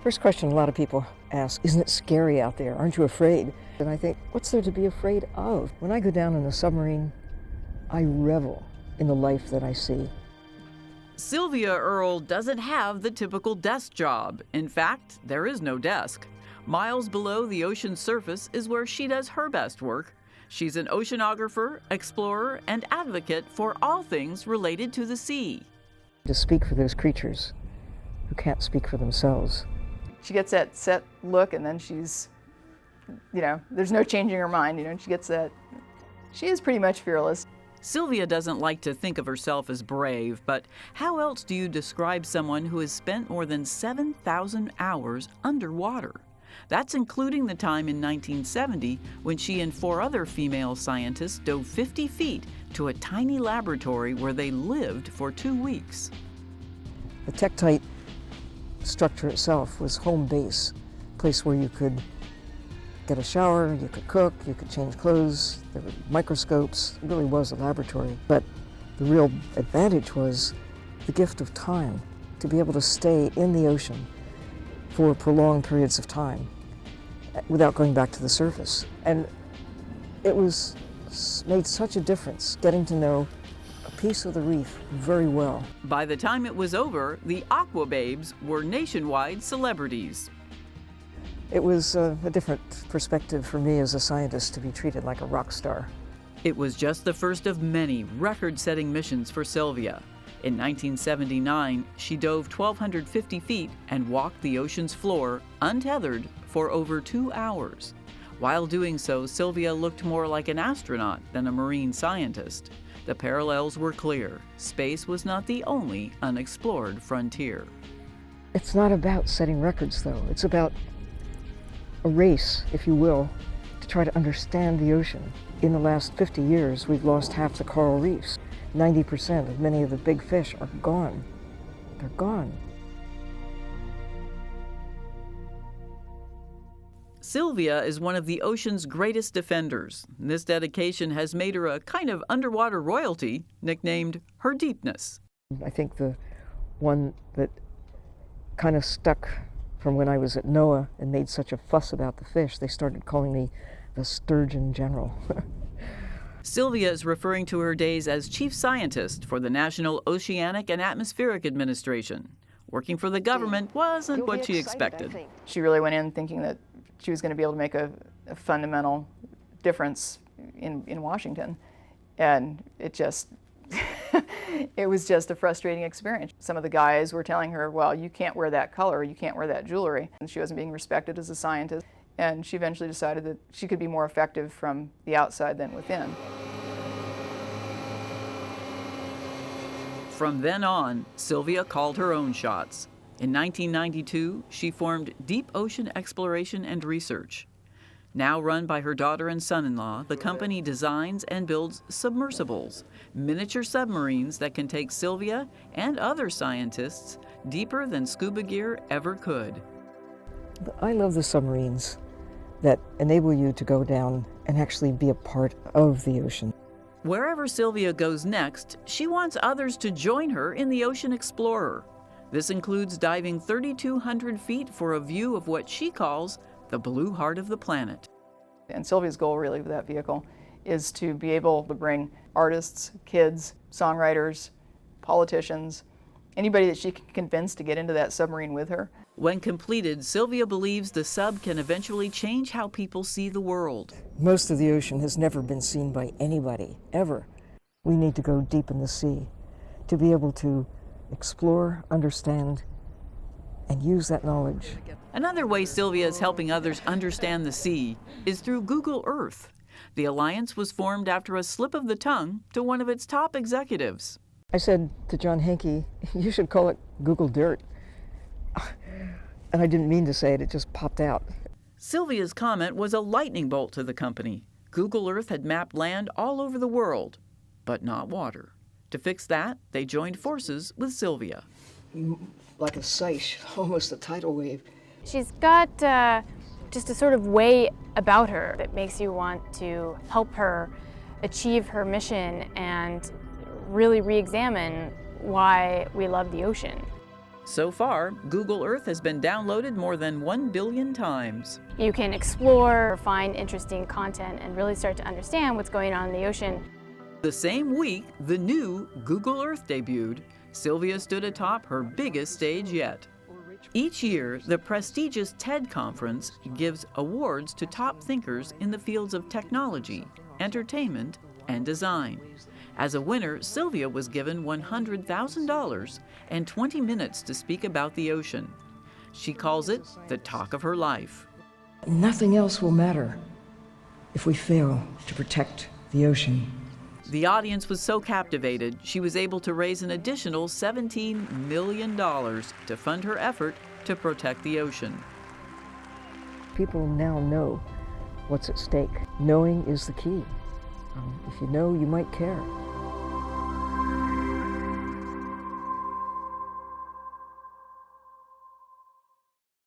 First question a lot of people ask, isn't it scary out there? Aren't you afraid? And I think, what's there to be afraid of? When I go down in a submarine, I revel in the life that I see. Sylvia Earle doesn't have the typical desk job. In fact, there is no desk. Miles below the ocean's surface is where she does her best work. She's an oceanographer, explorer, and advocate for all things related to the sea. To speak for those creatures who can't speak for themselves. She gets that set look, and then she's, there's no changing her mind, and she gets that. She is pretty much fearless. Sylvia doesn't like to think of herself as brave, but how else do you describe someone who has spent more than 7,000 hours underwater? That's including the time in 1970 when she and 4 other female scientists dove 50 feet to a tiny laboratory where they lived for 2 weeks. The Tektite structure itself was home base, a place where you could get a shower, you could cook, you could change clothes, there were microscopes. It really was a laboratory. But the real advantage was the gift of time, to be able to stay in the ocean for prolonged periods of time without going back to the surface. And it made such a difference getting to know a piece of the reef very well. By the time it was over, the Aqua Babes were nationwide celebrities. It was a different perspective for me as a scientist to be treated like a rock star. It was just the first of many record-setting missions for Sylvia. In 1979, she dove 1,250 feet and walked the ocean's floor, untethered, for over 2 hours. While doing so, Sylvia looked more like an astronaut than a marine scientist. The parallels were clear. Space was not the only unexplored frontier. It's not about setting records, though. It's about a race, if you will, to try to understand the ocean. In the last 50 years, we've lost half the coral reefs. 90% of many of the big fish are gone. They're gone. Sylvia is one of the ocean's greatest defenders. This dedication has made her a kind of underwater royalty, nicknamed her deepness. I think the one that kind of stuck from when I was at NOAA and made such a fuss about the fish, they started calling me the Sturgeon General. Sylvia is referring to her days as chief scientist for the National Oceanic and Atmospheric Administration. Working for the government wasn't what she expected. She really went in thinking that she was going to be able to make a fundamental difference in Washington. And it just, it was just a frustrating experience. Some of the guys were telling her, well, you can't wear that color, you can't wear that jewelry. And she wasn't being respected as a scientist. And she eventually decided that she could be more effective from the outside than within. From then on, Sylvia called her own shots. In 1992, she formed Deep Ocean Exploration and Research. Now run by her daughter and son-in-law, the company designs and builds submersibles, miniature submarines that can take Sylvia and other scientists deeper than scuba gear ever could. I love the submarines that enable you to go down and actually be a part of the ocean. Wherever Sylvia goes next, she wants others to join her in the Ocean Explorer. This includes diving 3,200 feet for a view of what she calls the blue heart of the planet. And Sylvia's goal really with that vehicle is to be able to bring artists, kids, songwriters, politicians, anybody that she can convince to get into that submarine with her. When completed, Sylvia believes the sub can eventually change how people see the world. Most of the ocean has never been seen by anybody, ever. We need to go deep in the sea to be able to explore, understand, and use that knowledge. Another way Sylvia is helping others understand the sea is through Google Earth. The alliance was formed after a slip of the tongue to one of its top executives. I said to John Hankey, you should call it Google Dirt. And I didn't mean to say it, it just popped out. Sylvia's comment was a lightning bolt to the company. Google Earth had mapped land all over the world, but not water. To fix that, they joined forces with Sylvia. Like a seiche, almost a tidal wave. She's got just a sort of way about her that makes you want to help her achieve her mission and really re-examine why we love the ocean. So far, Google Earth has been downloaded more than 1 billion times. You can explore, find interesting content, and really start to understand what's going on in the ocean. The same week the new Google Earth debuted, Sylvia stood atop her biggest stage yet. Each year, the prestigious TED Conference gives awards to top thinkers in the fields of technology, entertainment, and design. As a winner, Sylvia was given $100,000 and 20 minutes to speak about the ocean. She calls it the talk of her life. Nothing else will matter if we fail to protect the ocean. The audience was so captivated, she was able to raise an additional $17 million to fund her effort to protect the ocean. People now know what's at stake. Knowing is the key. If you know, you might care.